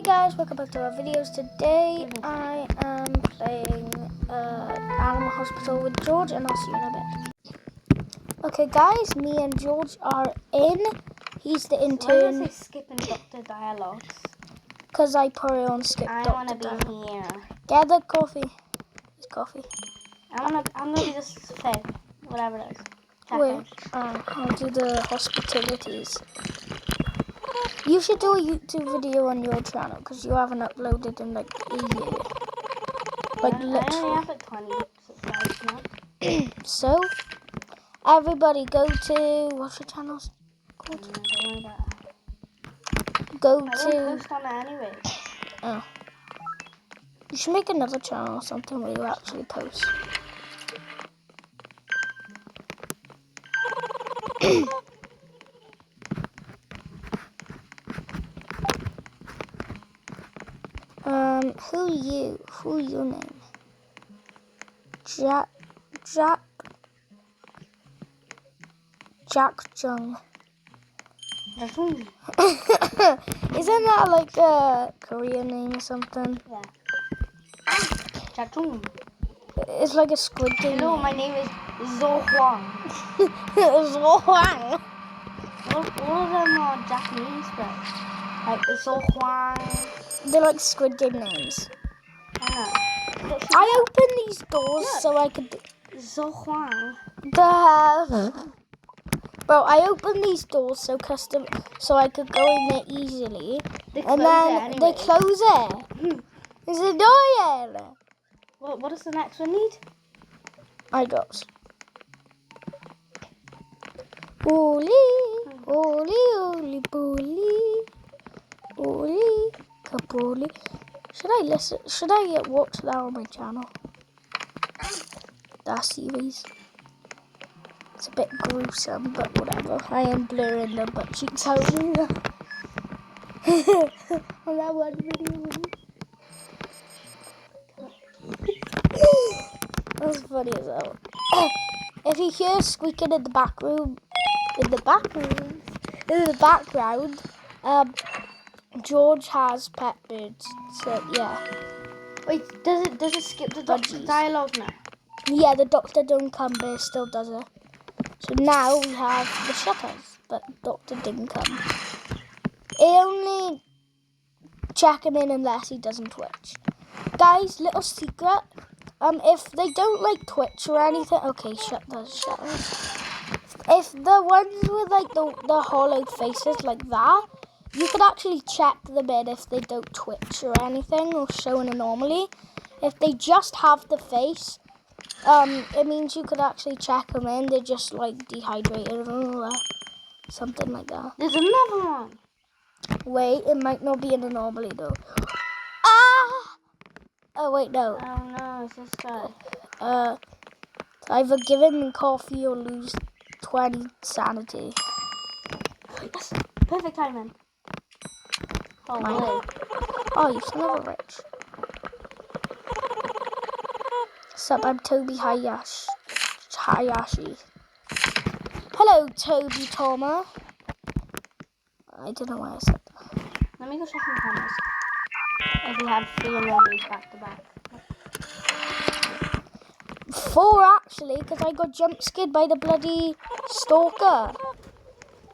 guys, welcome back to our videos. Today I am playing Animal Hospital with George, and I'll see you in a bit. Okay guys, me and George are in. He's the intern. Why does it skip in Doctor Dialogues? Because I put it on skip I Doctor want to be here. Get the coffee. It's coffee. I'm gonna be this fed, whatever it is. Wait, I'll do the hospitalities. You should do a YouTube video on your channel because you haven't uploaded in like a year. Like I literally. only have like 20 subscribers now. So, everybody go to, what's your channel called? Don't worry about that. Go I don't to, post on it anyway. oh. You should make another channel or something where you actually post. Who you name? Jack Jung. Isn't that like a Korean name or something? Yeah. Jachung. It's like a Squid Game. Hello, my name is Zo Huang. Zo Huang. All of them are Japanese, but like Zo Huang. They're like Squid Game names. I know. I opened these doors so I could. Zo Huang. Bro, I opened these doors so I could go in there easily, and then they close it. It's annoying. What does the next one need? I got. Oli, oli, oli, boli, oli, kapoli. Should I watch that on my channel? That series. It's a bit gruesome, but whatever. I am blurring the butt cheeks out here. On that one video. That's funny as hell. If you hear squeaking in the background, George has pet birds. So yeah. Wait, does it skip the Doctor Dialogue now? Yeah, the Doctor don't come, but it still does it. So now we have the shutters, but Doctor didn't come. It only check him in unless he doesn't twitch. Guys, little secret. If they don't like twitch or anything, okay, shut those shutters. If the ones with like the hollow faces like that, you could actually check them in if they don't twitch or anything or show an anomaly. If they just have the face, it means you could actually check them in. They're just like dehydrated or something like that. There's another one. Wait, it might not be an anomaly though. Ah! Oh wait, no. Oh no, it's this guy. Either give him coffee or lose 20 sanity. Yes, perfect timing. Oh, really? Oh, you son of a bitch. Sup, I'm Toby Hayashi. Hello, Toby Toma. I don't know why I said that. Let me go check some cameras. If we had 3 anomalies back to back. 4 actually, because I got jump scared by the bloody stalker.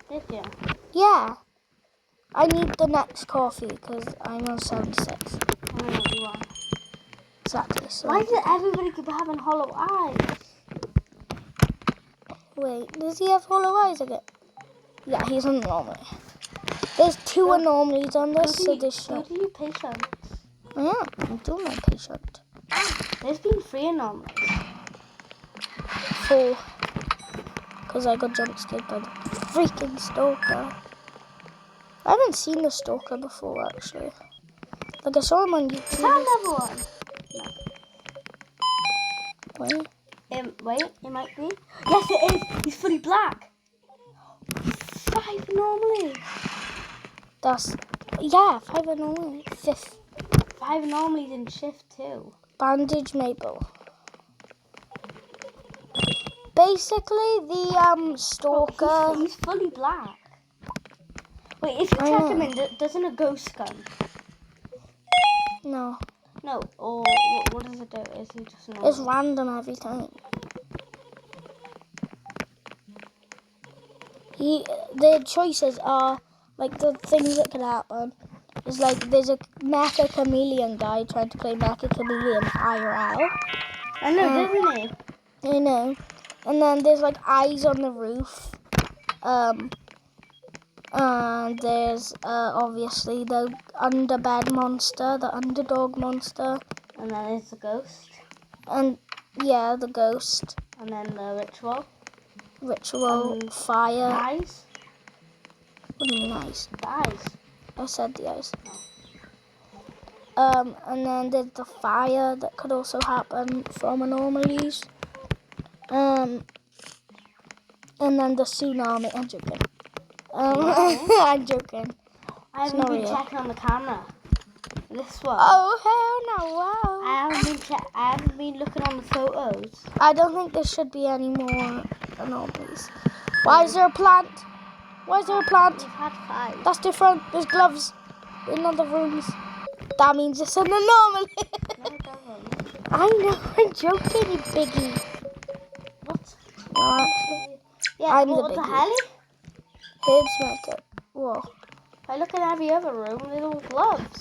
Did you? Yeah. I need the next coffee because I'm on 76. I don't know what you are. Exactly. So why does everybody keep having hollow eyes? wait, does he have hollow eyes again? Yeah, he's an anomaly. There's 2 anomalies on this, so this Go should. to your patient. Yeah, I'm doing my patient. There's been 3 anomalies. 4. Because I got jump scared by the freaking stalker. I haven't seen the stalker before, actually. Like, I saw him on YouTube. Is that another one? Wait. Wait, it might be. Yes, it is. He's fully black. 5 anomalies. That's, yeah, 5 anomalies. 5th. 5 anomalies in shift 2. Bandage Maple. Basically, the stalker. He's fully black. Wait, if you check him in, doesn't a ghost come? No. No. Or what does it do? Is he just normal? It's random every time. The choices are like the things that can happen. It's like there's a Mecha Chameleon guy trying to play Mecha Chameleon IRL. I know, doesn't he? I know. And then there's like eyes on the roof. And there's obviously the underbed monster, the underdog monster. And then there's the ghost. And yeah, the ghost. And then the ritual. Fire. Eyes. What do you mean eyes? The eyes. I said the eyes. Oh. And then there's the fire that could also happen from anomalies. And then the tsunami. I'm joking. I'm joking. I haven't been checking on the camera. This one. Oh hell no! Wow. I haven't been looking on the photos. I don't think there should be any more anomalies. Why is there a plant? Why is there a plant? We've had 5. That's different. There's gloves in other rooms. That means it's an anomaly. No, it doesn't. I know. I'm joking, you biggie. What? No, actually. Yeah, I'm what the the biggie. hell? Herbs make it. Whoa. If I look in every other room, they're all gloves.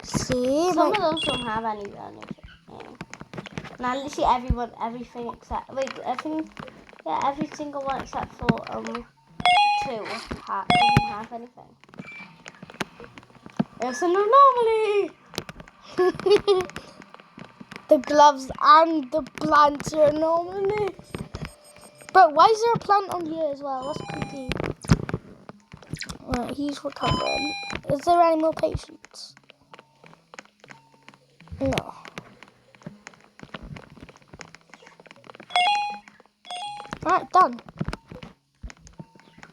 See? Some of those don't have any. Now literally everything except every single one except for 2 doesn't have anything. It's an anomaly. The gloves and the plants are anomalies. Bro, why is there a plant on here as well? That's creepy. Right, he's recovering. Is there any more patients? No. Alright, done.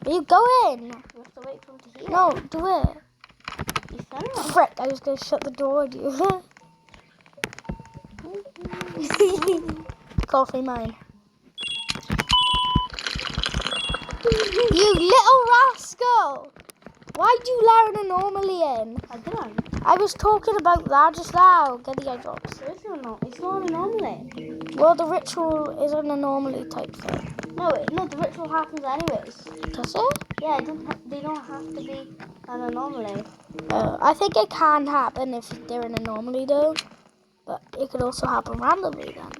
Where you going? You have to wait for him to heal. No, do it. He's finished. Frick, I was going to shut the door on you. Coffee mine. You little rascal! Why'd you let an anomaly in? I didn't. I was talking about that just now. Get the eye drops. There is no anomaly. It's not an anomaly. Well, the ritual is an anomaly type thing. No, the ritual happens anyways. Does it? Yeah, they don't have to be an anomaly. I think it can happen if they're an anomaly though. But it could also happen randomly then.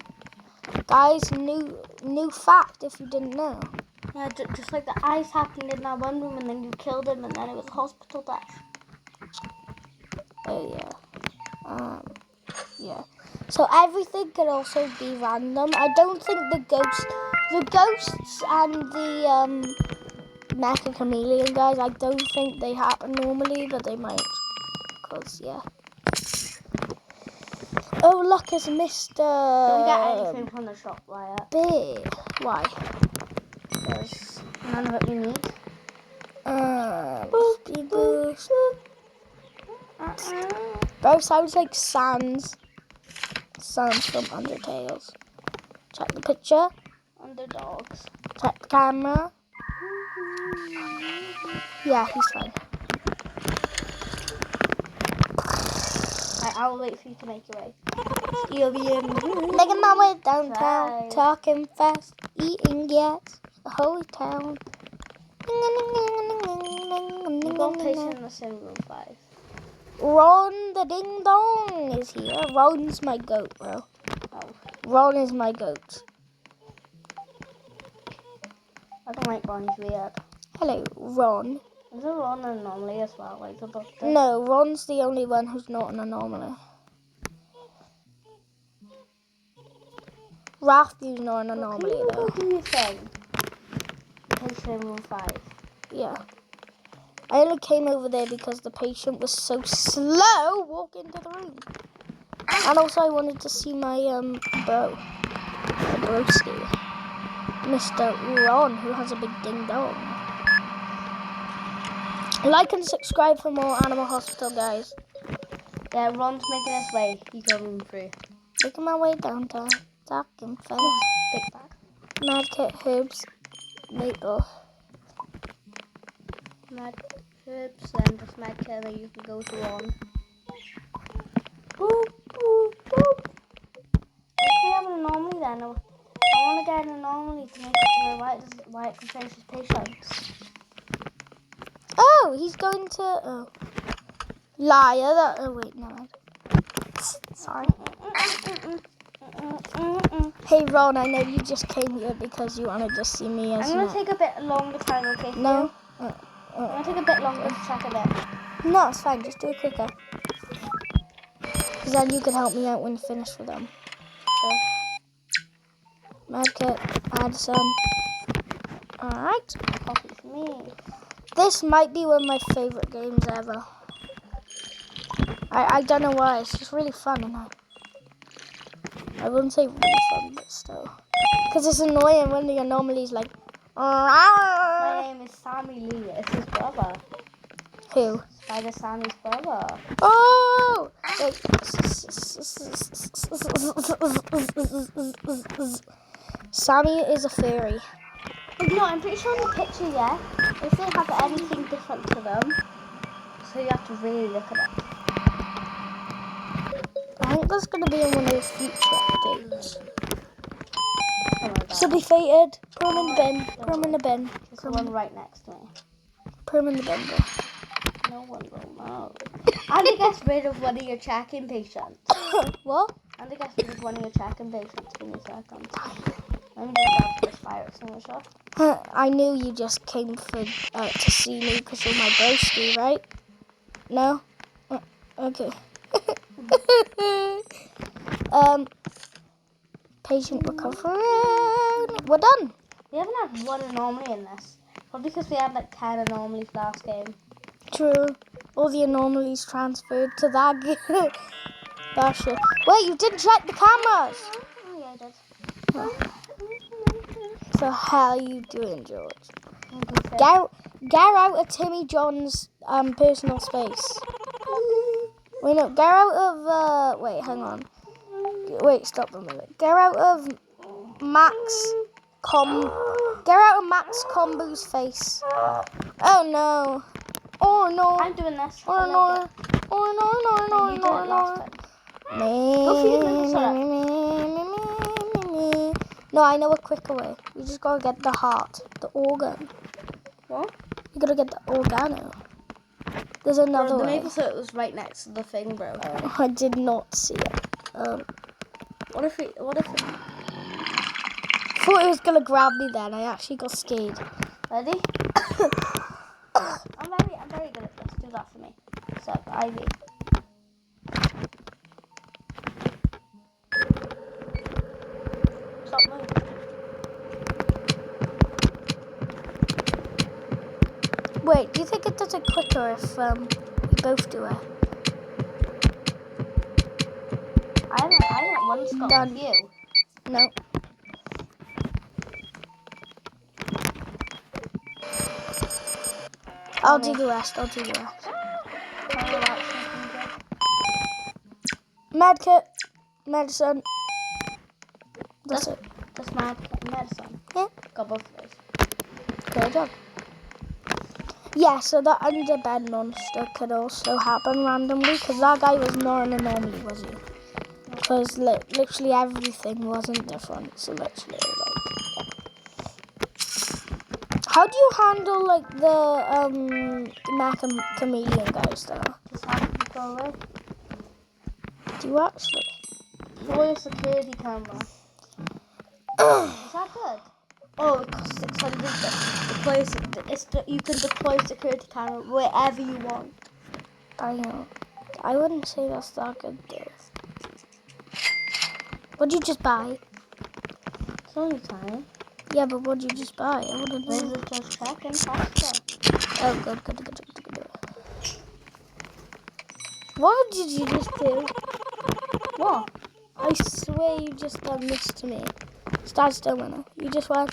Guys, new fact if you didn't know. Yeah, just like the eyes happened in that one room and then you killed him and then it was a hospital death. Oh yeah. Yeah. So everything could also be random. I don't think the ghosts and the Mecha Chameleon guys, I don't think they happen normally, but they might. Cause yeah. Oh look, it's Mr. Don't get anything from the shop, Wyatt. Big. Why? There's none of it we need. Speed boost. Bro, sounds like Sans from Undertales. Check the picture. Underdogs. Check the camera. Yeah, he's fine. Right, I'll wait for you to make your way. You'll be in. Making my way downtown, Right. talking fast, eating gas, the whole town. We've got patient in the same room 5. Ron the ding dong is here. Ron's my goat, bro. Oh, Ron is my goat. I don't like Ron, he's weird. Hello, Ron. Is there Ron an anomaly as well, like the doctor? No, Ron's the only one who's not an anomaly. Rathew's not an anomaly Can you though. go do your thing? Patient in room 5. Yeah. I only came over there because the patient was so slow walking to the room. And also I wanted to see my bro. My broski. Mr. Ron, who has a big ding dong. Like and subscribe for more Animal Hospital, guys. Yeah, Ron's making his way. He got room 3. Making my way downtown. Talking fast. Big bag. Medkit, herbs, maple. Mad herbs, then just mad care that you can go to Ron. it can finish his patience. Oh, he's going to. Oh. Liar. Oh, wait, no. Sorry. Hey, Ron, I know you just came here because you wanted to see me as I'm going to take a bit longer time, okay? for No. you? I'm going to take a bit longer to check it out. No, it's fine. Just do it quicker. Because then you can help me out when you finish with them. So, Madkit, Addison. Alright. coffee for me. This might be one of my favourite games ever. I don't know why. It's just really fun, and I wouldn't say really fun, but still. Because it's annoying when the anomalies like. My name is Sammy Lee. It's his brother. Who? Spider Sammy's brother. Oh! Wait. Sammy is a fairy. No, I'm pretty sure in the picture, yeah, if they have anything different to them, so you have to really look at it. I think that's going to be in one of those future updates. Don't worry about Should it. be fated. Put him in the bin. Put him in the bin. There's the one right next to me. Put him in the bin, bro. No one will know. And it gets rid of one of your check-in patients. What? And it gets rid of one of your check-in patients. Give me a second. Let me just grab this fire extinguisher. I knew you just came for to see me because you're my broski, right? No? Okay. Patient recovering. We're done. We haven't had one anomaly in this. Probably because we had like 10 anomalies last game. True. All the anomalies transferred to that game. That shit. Wait, you didn't check the cameras. Oh yeah, I did. What the hell are you doing, George? Get out of Timmy John's personal space. Wait, no, get out of, wait, hang on. Wait, stop a minute. Get out of Max Combo's face. Oh no. Oh no. I'm doing this. Oh no. Oh no, no, You did it no, last no, time. no. Go feed him the syrup. No, I know a quicker way. You just gotta get the heart, the organ. What? You gotta get the organo. There's Bro, another the way. maple syrup was right next to the thing, bro. I did not see it. What if Thought it was gonna grab me then. I actually got scared. ready? I'm very good at this. Do that for me. So, Ivy. Stop moving. Wait, do you think it does it quicker if we both do it? I haven't once got Done. with you. No. I'll do the rest. I'll do the rest. Medkit, medicine. That's it. That's my medicine. Yeah. Got both of those. Good job. Yeah, so the underbed monster could also happen randomly because that guy was not an anomaly, was he? Because literally everything wasn't different. So literally, how do you handle like the chameleon guys though? Just have to go away. Do you actually? Deploy a security camera. Is that good? Oh, it costs 600. You can deploy a security camera wherever you want. I know. I wouldn't say that's that good though. What'd you just buy? It's only tiny. Yeah, but what'd you just buy? I wouldn't know. Visitor check and pasta. Oh, good. What did you just do? What? I swear you just done this to me. Stand still, Winner. You just went.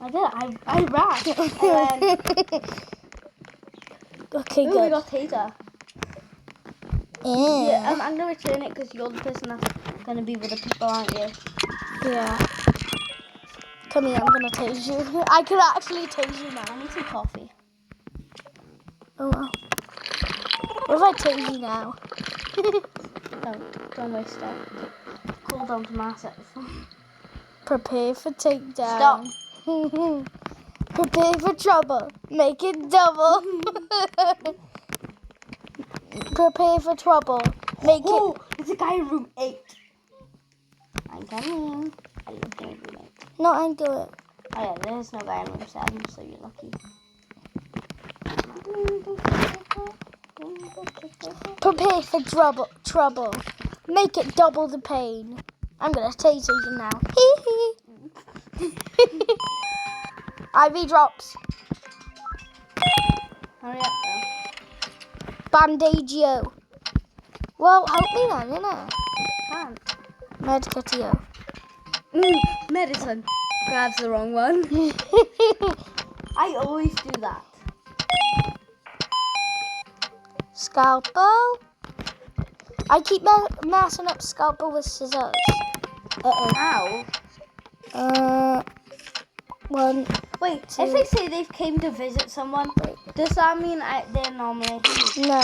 I did. I ran. And then, Okay, ooh, we good. got taser. Yeah. Yeah, I'm gonna return it because you're the person that's gonna be with the people, aren't you? Yeah. Come here, I'm gonna tase you. I could actually tase you now. I need some coffee. Oh well. What if I tase you now? Don't waste it. Cool down to massive. Prepare for takedown. Stop. Prepare for trouble. Make it double. Prepare for trouble. Make Oh, there's a guy in room 8. I'm coming. I live in room 8. it. No, I do it. Oh yeah, there's no guy in room 7, so you're lucky. Prepare for trouble. Make it double the pain. I'm gonna taser you now. IV drops. Hurry up though. Bandage you. Well, help me then, innit? Can't. Medkit you. Medicine. Grabs the wrong one. I always do that. Scalpel. I keep messing up scalpel with scissors. Ow. One. Wait, Two. if they say they've came to visit someone, does that mean they're normally? No.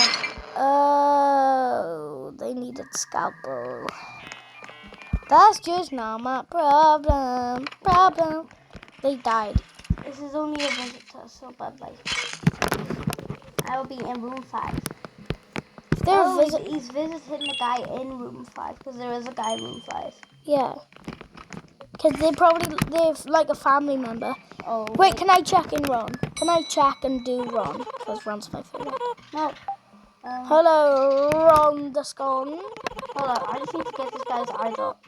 Oh, they needed scalpel. That's just not my problem. They died. This is only a visitor, so bye-bye. I will be in room 5. If they're Oh, visit, he's visiting the guy in room 5, because there is a guy in room 5. yeah. Because they've like a family member. Oh. Wait, can I check in Ron? Can I check and do Ron? Because Ron's my favorite. No. Hello, Ron the Scone. Hold on, I just need to get this guy's eye drop.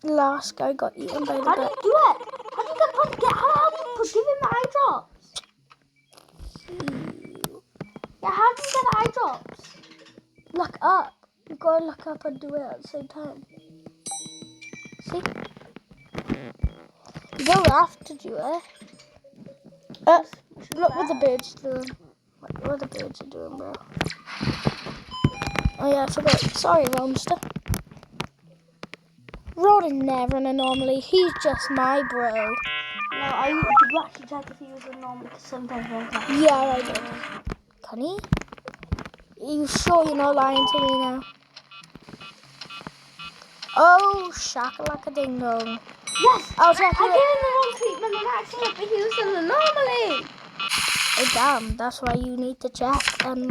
Last guy got eaten by the How do bat. you do it? How do you how do you give him the eye drops? Yeah, how do you get the eye drops? Look up. You gotta look up and do it at the same time. See? You don't have to do it. Look what the birds doing. What the birds are doing, bro. Oh yeah, I forgot. Sorry, Ronster. Ron is never an anomaly. He's just my bro. No, did you actually check if he was a normal? Because sometimes Ron's not. Yeah, I did. Can he? Are you sure you're not lying to me now? Oh, shakalaka ding dong. Yes! I'll check I you. gave him the wrong treatment and accident, but he was an anomaly! Oh damn, that's why you need to check and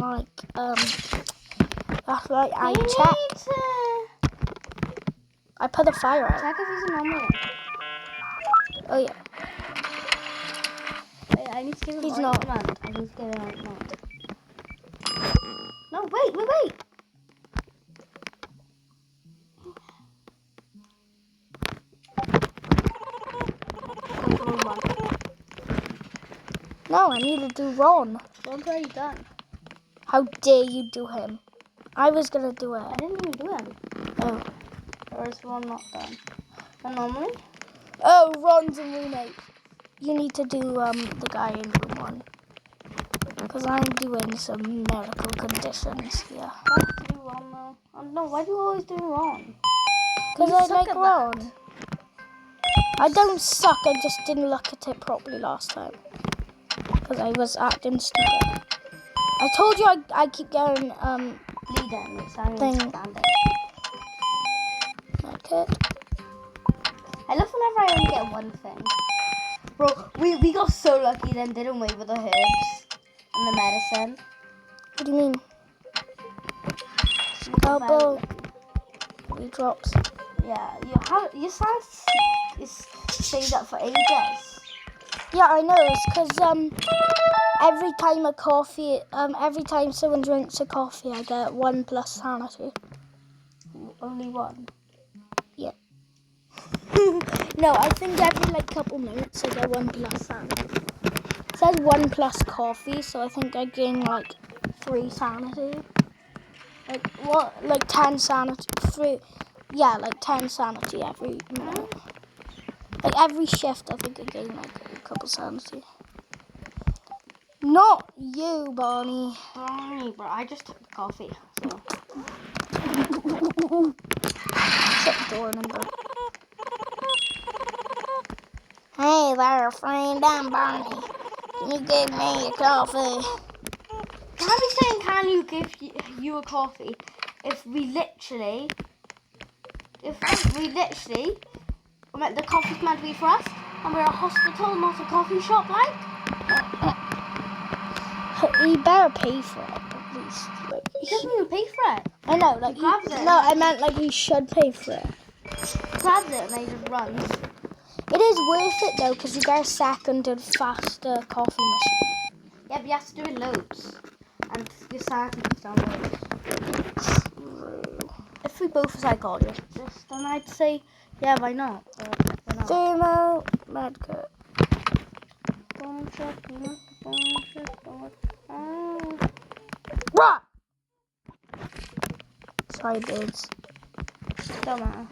that's why I checked. I put the fire out. Check if he's an anomaly. Oh yeah. Wait, I need to give him He's an not. ointment. I need to get an ointment. No, wait. No, I need to do Ron. Ron's already done. How dare you do him? I was gonna do I it. didn't even do him. Oh. Or is Ron not done? Anomaly? Oh, Ron's a roommate. You need to do the guy in room 1. Because I'm doing some medical conditions here. Why did you do Ron now? Oh, no, why do you always do Ron? Because You I suck like at Ron. I don't suck, I just didn't look at it properly last time. Because I was acting stupid. I told you I keep getting Bleeding, which I Thing. understand. okay. I love whenever I only get one thing. Bro, we got so lucky then, didn't we, with the herbs and the medicine? What do you mean? We got very Scalpel. lucky. He drops. Yeah, your science stays up for ages. Yeah, I know. It's because every time someone drinks a coffee, I get 1 plus sanity. Only one. Yeah. No, I think every couple minutes I get 1 plus sanity. It says 1 plus coffee, so I think I gain 3 sanity. 10 sanity. 3. Yeah, 10 sanity every minute. Every shift, I think I gain a couple sanity. Not you, Barney. Barney, bro, I just took the coffee, so. Shut the door, number. Hey there, friend. I'm Barney. Can you give me a coffee? Can we saying, can you give you a coffee if we literally The coffee's meant to be for us, and we're a hospital, not a coffee shop, like. You better pay for it at least. Like, He doesn't even pay for it. I know, like He grabs it. No, I meant like he should pay for it. Grabs it and then he just runs. It is worth it though, because you get a second and faster coffee machine. Yeah, but you have to do it loads, and your sanity goes down loads. If we both psychologists, then I'd say, yeah, why not? Why not? Thermo Medkit. Right. Sorry, birds. Don't matter.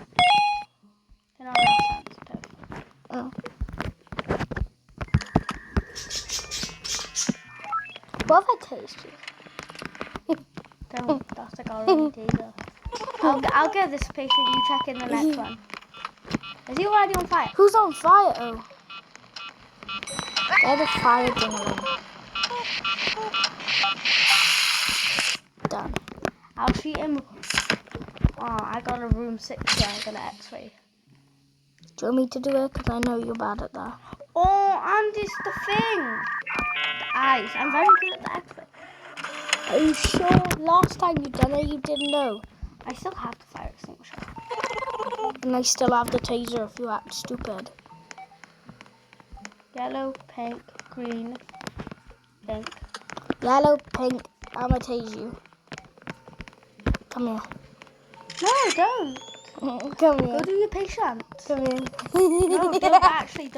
They're not that sensitive. Oh. What if I taste you? Don't. That's like our own taser. I'll get this patient. You check in the next one. Is he already on fire? Who's on fire? Oh. They're the fire dingling. Done. I'll treat him. Oh, I got a room 6 here. I got an X-ray. Do you want me to do it? Because I know you're bad at that. Oh, and it's the thing. The eyes. I'm very good at the X-ray. Are you sure? Last time you done it, you didn't know. I still have the fire extinguisher. And I still have the taser if you act stupid. Yellow, pink, green, pink. Yellow, pink, I'ma tase you. Come here. No, don't. Come Go here. do your patient. Come here. No, don't actually.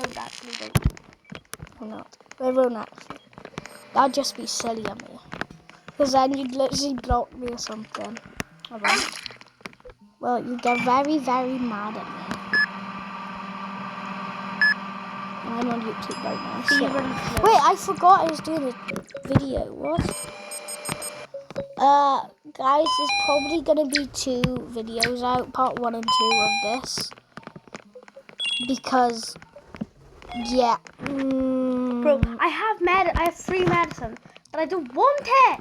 I'm not. I won't actually. That'd just be silly of me. Because then you'd literally block me or something. Alright. Well, you get very, very mad at me. I'm on YouTube right now. See, So. you're really slow. Wait, I forgot I was doing a video. What? Guys, there's probably gonna be 2 videos out, part 1 and 2 of this. Because, yeah. Bro, I have 3 medicine, but I don't want it.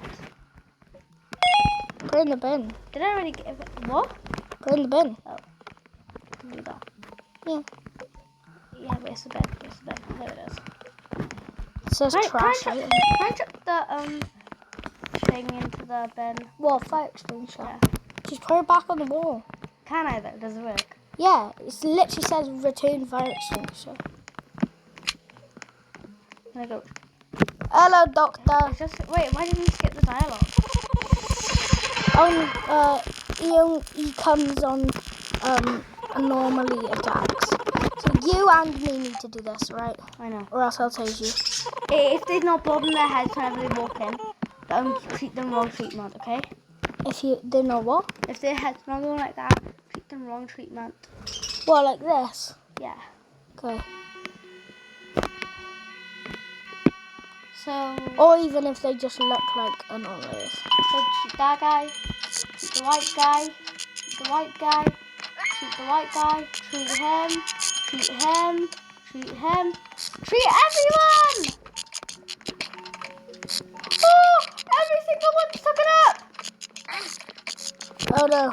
Put it in the bin. Did I already give it? What? Put it in the bin. Do that. Yeah. Yeah, where's the bed? There it is. It says trash. Can I chuck the thing into the bin? What, fire extinguisher? Yeah. Just put it back on the wall. Can I though? Does it work? Yeah, it literally says return fire extinguisher. Can I go? Hello, doctor. It's just wait. Why didn't you skip the dialogue? He comes on normally attacks. So you and me need to do this, right? I know. Or else I'll tase you. If they're not bobbing their heads whenever they walk in, treat them wrong treatment, okay? If you they know what? If their head's not going like that, treat them wrong treatment. Well, like this. Yeah. Okay. So. Or even if they just look like an always. So treat that guy, treat the white guy, treat the white guy, treat the white guy, treat him, treat him, treat him, treat everyone! Oh, every single one's took it up! Oh no.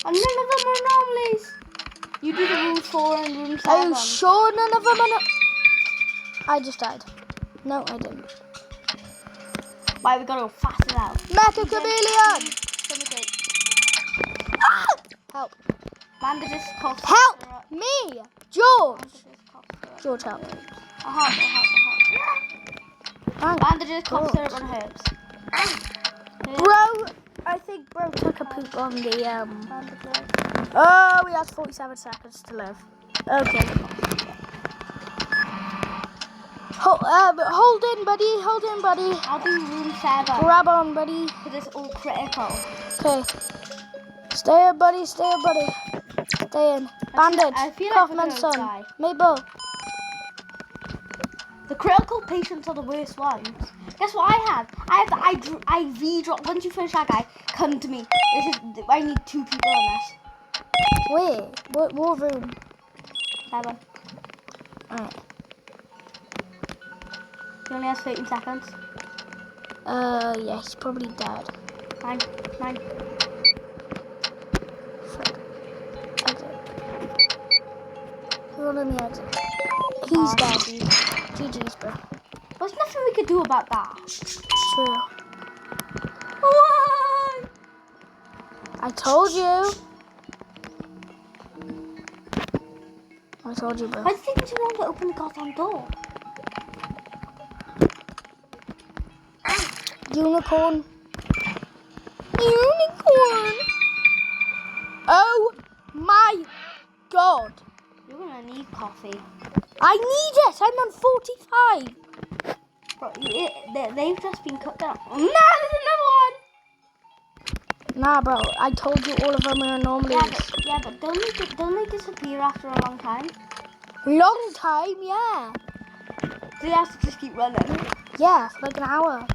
And none of them are anomalies. You do the room 4 and room 7. Are you sure none of them are? I just died. No, I didn't. Why we gotta go faster now? Metal Chameleon! Ah! Help. Bandages cost. Help me! George! Bandages cost. George, help. I'll help. Thank Bandages cost God. syrup and herbs. Bro, I think bro took a poop on the Bandages. Oh, we have 47 seconds to live. Okay. Hold in, buddy. Hold in, buddy. I'll do room 7. Grab on, buddy. Because it's all critical. Okay. Stay in, buddy. Stay in, buddy. Stay in. Bandage. I feel like Kaufman we're gonna son. die. Mabel. The critical patients are the worst ones. Guess what I have? I have the IV drop. Once you finish that guy, come to me. I need 2 people on this. Where? What room? 7. Alright. He only has 13 seconds. Yeah, he's probably dead. 9. Frick. Okay. everyone in the exit. He's dead. Gee. GG's, bro. There's nothing we could do about that. True. Why? I told you. I told you, bro. Why is it taking too long to open the goddamn door? Unicorn. Unicorn. Oh my god. You're gonna need coffee. I need it. I'm on 45. Bro, they've just been cut down. No, there's another one! Nah, bro. I told you all of them are anomalies. Yeah, but don't they disappear after a long time? Long time, yeah. So you have to just keep running. Yeah, for like an hour.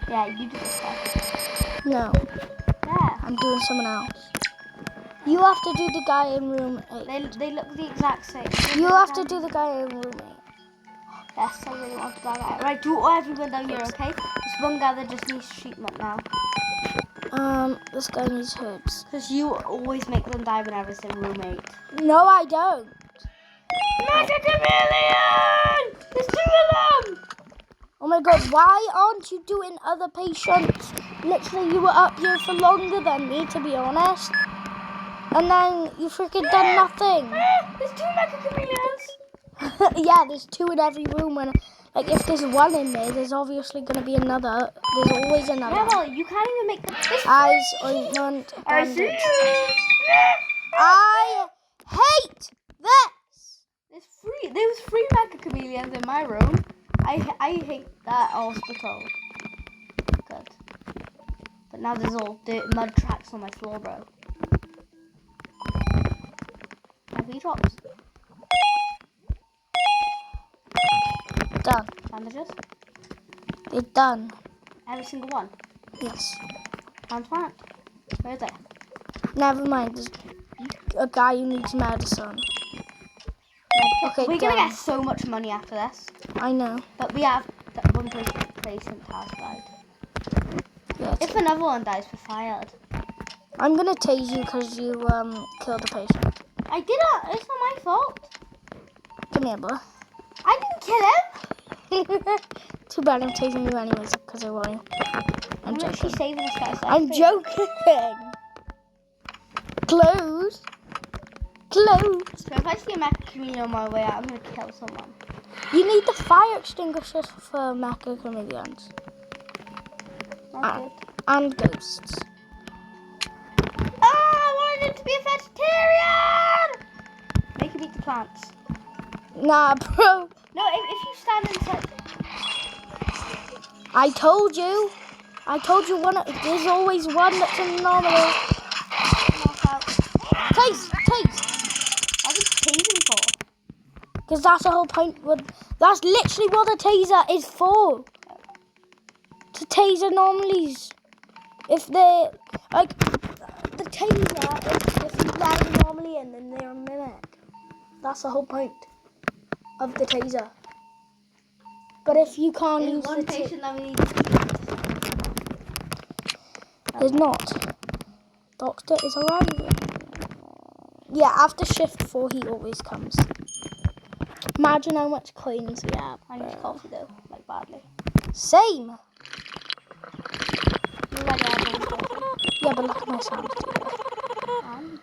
Yeah, you do this stuff. No, Yeah. I'm doing someone else. You have to do the guy in room 8. They look the exact same. You have to do the guy in room 8. Yes, I really want to die. Right, do everyone down here, okay? This one guy that just needs treatment now. This guy needs herbs. Because you always make them die whenever it's in room 8. No, I don't. Mega Chameleon! There's 2 of them! Oh my god, why aren't you doing other patients? Literally, you were up here for longer than me, to be honest. And then you freaking done nothing. There's 2 Mega Chameleons! Yeah, there's 2 in every room. And like, if there's 1 in there, there's obviously going to be another. There's always another. Yeah, well, you can't even make them. Eyes, ointment, I see bandage. you! I hate this. There was 3 Mega Chameleons in my room. I hate that hospital. Good. But now there's all dirt, mud tracks on my floor, bro. Heavy drops. Done. Bandages. They're done. Every single one. Yes. Transplant. Where is it? Never mind. There's a guy who needs medicine. Okay, We're done. gonna get so much money after this. I know. But we have that one patient has died. Yes. If another one dies, we're fired. I'm gonna tase you because you killed a patient. I didn't. It's not my fault. Come here, boy. I didn't kill him. Too bad I'm tasing you anyways because I want you. I'm I'm actually joking. saving this guy's life. I'm joking. Close. Close. So if I see a Mega Chameleon on my way out, I'm gonna kill someone. You need the fire extinguishers for Mega Chameleons. That's good. And ghosts. Oh, I wanted him to be a vegetarian! Make him eat the plants. Nah, bro. No, if you stand inside. I told you. There's always one that's an anomaly. Knock out. Tase. What is tasing for? Because that's the whole point. That's literally what a taser is for. To tase anomalies. If they like the taser, if you let an anomaly in, then they're a mimic. That's the whole point of the taser. But if you can't There's use one the patient that we need to treat. there's not. Doctor is arriving. Yeah, after shift 4, he always comes. Imagine how much coins we have. I need coffee though, like badly. Same. You ready? I want coffee. Yeah, but look at my sound. And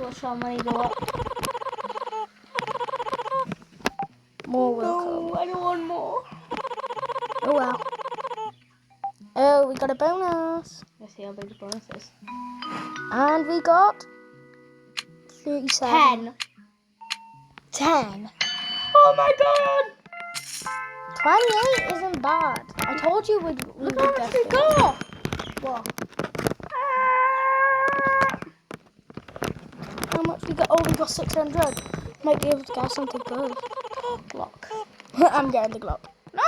watch our money go up. More will No, come. I don't want more. Oh well. Oh, we got a bonus. Let's see how big the bonus is. And we got 37. 10. Oh my god! 28 isn't bad. I told you we Look would how much get we it. got! What? How much we got? Oh, we got 600. Might be able to get something good. Block. I'm getting the Glock. No!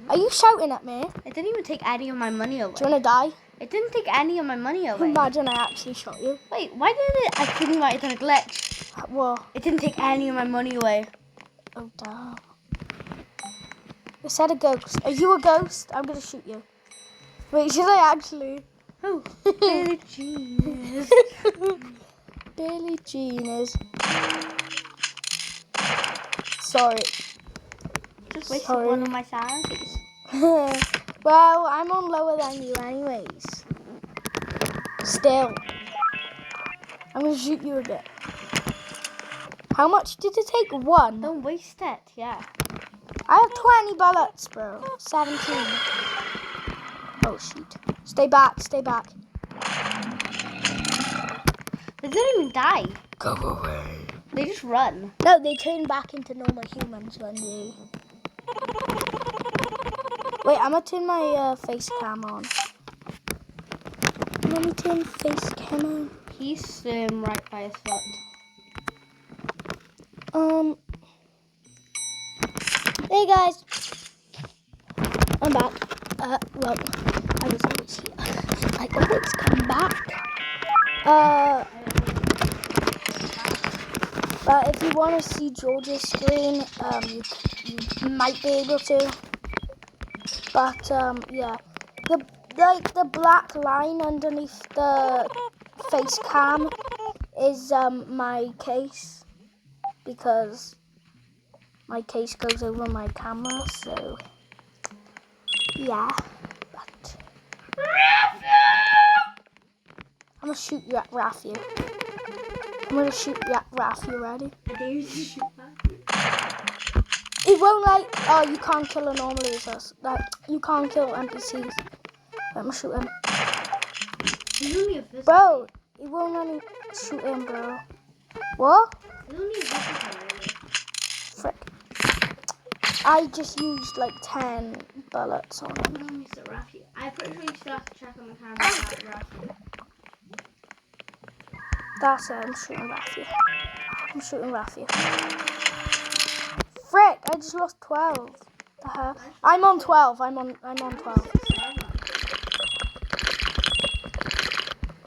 Are you shouting at me? It didn't even take any of my money away. Do you want to die? It didn't take any of my money away. Imagine I actually shot you. Wait, why did it? I couldn't write it on a glitch. Well, It didn't take any of my money away. oh damn. It said a ghost. Are you a ghost? I'm gonna shoot you. Wait, should I actually? Oh, Billie Jean is. Billie Jean is. Sorry. Just wasted Sorry. one of my sanities. Well, I'm on lower than you anyways. Still. I'm gonna shoot you again. How much did it take? 1. Don't waste it, yeah. I have 20 bullets, bro. 17. Oh, shoot. Stay back, stay back. They didn't even die. Go away. They just run. No, they turn back into normal humans when you... Wait, I'm gonna turn my face cam on. Let me turn face cam on. He's right by his foot. Hey guys. I'm back. Well, I was always here. I always come back. But if you want to see George's screen, you might be able to. But yeah, the black line underneath the face cam is my case, because my case goes over my camera. So yeah, but I'm gonna shoot you at Rafi. I'm gonna shoot you at Rafi. Ready? I dare you to shoot back. It won't like. Oh, you can't kill anomalies. Like you can't kill NPCs. Let me shoot him. He's only a physical. Bro, it won't let me shoot him, bro. What? He's only a physical. Frick. I just used like 10 bullets on him. No, Mr. Rafi. I'm pretty sure you still have to check on the camera about Rafi. That's it, I'm shooting Rafi. I'm shooting Rafi. Frick, I just lost 12. The hell? I'm on 12. I'm on 12.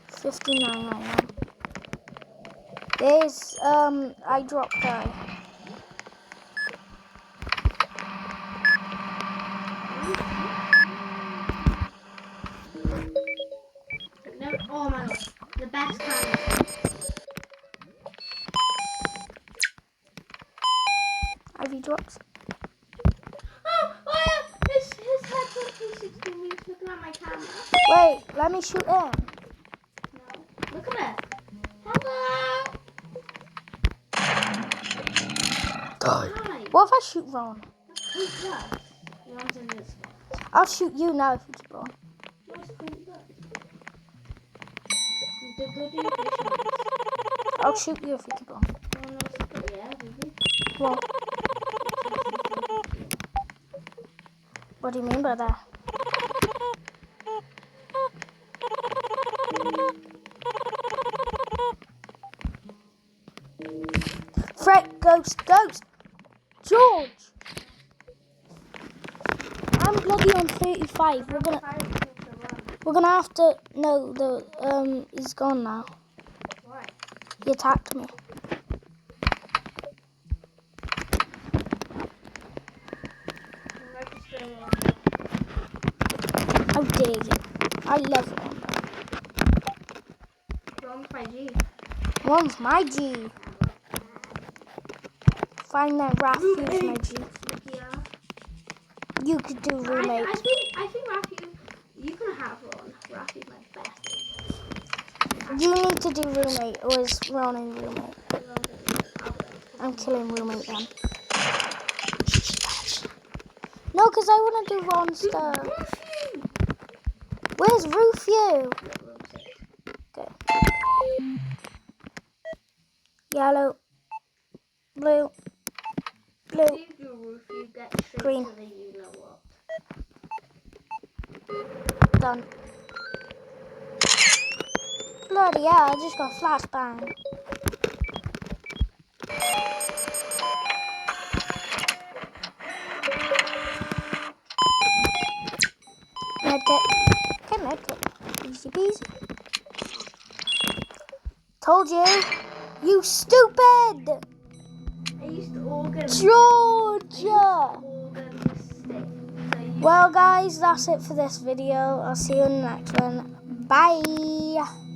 59 I am. There's I dropped die. No, oh my god. The best camera. Have you dropped? Oh, his head's on 360 and he's looking at my camera. Wait, let me shoot him. No. Look at it. Hello. Die. Hi. What if I shoot Ron? Who's that? Ron's in this spot. I'll shoot you now if you keep on. What's going on? Go do your push-ups. I'll shoot you if you keep on. No, it's okay. Yeah, baby. Well, what do you mean by that? Fred, ghost! George! I'm bloody on 35. We're gonna have to. No, he's gone now. Why? He attacked me. I'm registering one. How dare you? I love Ron. Ron's my G. Ron's my G. Find that Rafi's my G. Yeah. You could do roommate. I think Rafi, you can have Ron. Rafi's my best. You need to do roommate, or is Ron in roommate? I'm killing roommate then. No, because I want to do Ron stuff. Where's Rufio? Okay. Yellow. Blue. Blue. If you roof, you get straight Green. to the you know what. Done. Bloody hell, I just got flashbang. Medkit. Okay, medkit. Easy peasy. Told you. You stupid! I used to organ. Georgia! Organ mistake. So you Well, guys, that's it for this video. I'll see you in the next one. Bye.